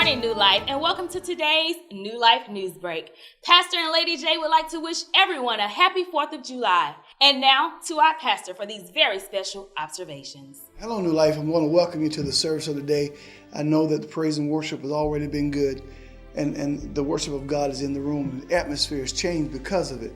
morning, New Life, and welcome to today's New Life News Break. Pastor and Lady J would like to wish everyone a happy 4th of July. And now to our pastor for these very special observations. Hello, New Life. I want to welcome you to the service of the day. I know that the praise and worship has already been good, and the worship of God is in the room. The atmosphere has changed because of it.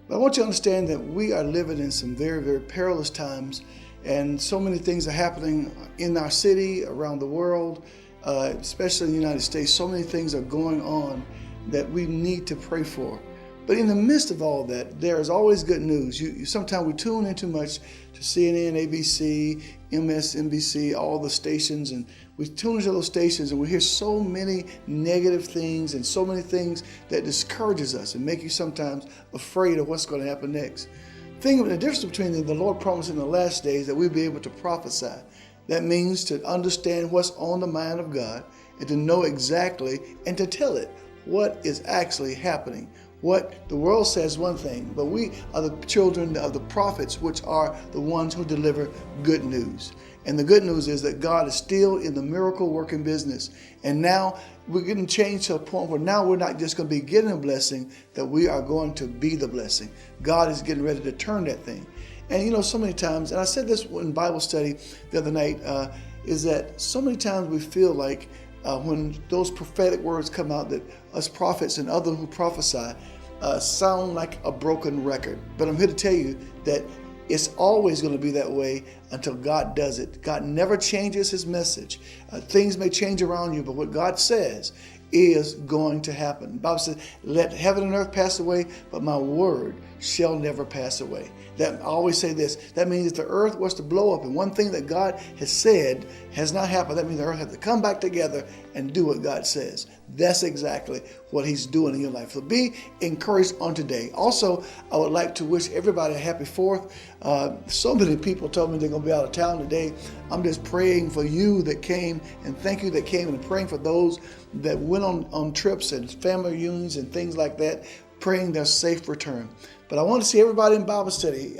But I want you to understand that we are living in some very, very perilous times, and so many things are happening in our city, around the world, especially in the United States. So many things are going on that we need to pray for. But in the midst of all that, there is always good news. Sometimes we tune in too much to CNN, ABC, MSNBC, all the stations, and we tune into those stations and we hear so many negative things and so many things that discourages us and make you sometimes afraid of what's going to happen next. Think of the difference between the Lord promised in the last days that we'll be able to prophesy. That means to understand what's on the mind of God and to know exactly and to tell it what is actually happening. What the world says one thing, but we are the children of the prophets, which are the ones who deliver good news. And the good news is that God is still in the miracle working business. And now we're getting changed to a point where now we're not just going to be getting a blessing, that we are going to be the blessing. God is getting ready to turn that thing. And so many times, and I said this in Bible study the other night, is that so many times we feel like when those prophetic words come out, that us prophets and others who prophesy sound like a broken record. But I'm here to tell you that it's always going to be that way until God does it. God never changes his message. Things may change around you, but what God says is going to happen. The Bible says, let heaven and earth pass away, but my word shall never pass away. I always say this, that means if the earth was to blow up and one thing that God has said has not happened, that means the earth has to come back together and do what God says. That's exactly what he's doing in your life. So be encouraged on today. Also, I would like to wish everybody a happy 4th. So many people told me they're going to be out of town today. I'm just praying for you that came, and thank you that came, and praying for those that went on trips and family reunions and things like that, praying their safe return. But I want to see everybody in Bible study.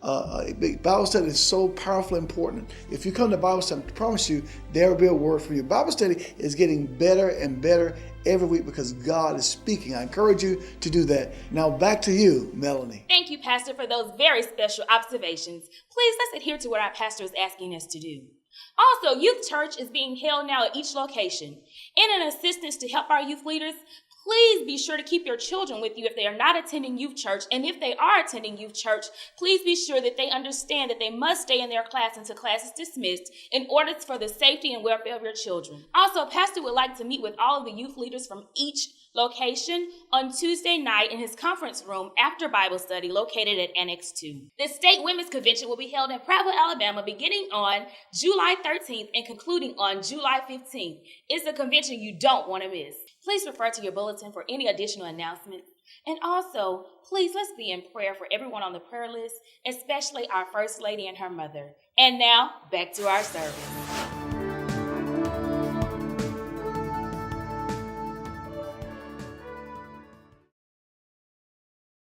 Bible study is so powerfully important. If you come to Bible study, I promise you there will be a word for you. Bible study is getting better and better every week because God is speaking. I encourage you to do that. Now back to you, Melanie. Thank you, Pastor, for those very special observations. Please, let's adhere to what our pastor is asking us to do. Also, youth church is being held now at each location. In an assistance to help our youth leaders, please be sure to keep your children with you if they are not attending youth church. And if they are attending youth church, please be sure that they understand that they must stay in their class until class is dismissed in order for the safety and welfare of your children. Also, Pastor would like to meet with all of the youth leaders from each location on Tuesday night in his conference room after Bible study located at Annex 2. The State Women's Convention will be held in Prattville, Alabama beginning on July 13th and concluding on July 15th. It's a convention you don't want to miss. Please refer to your bulletin for any additional announcements. And also, please let's be in prayer for everyone on the prayer list, especially our First Lady and her mother. And now, back to our service.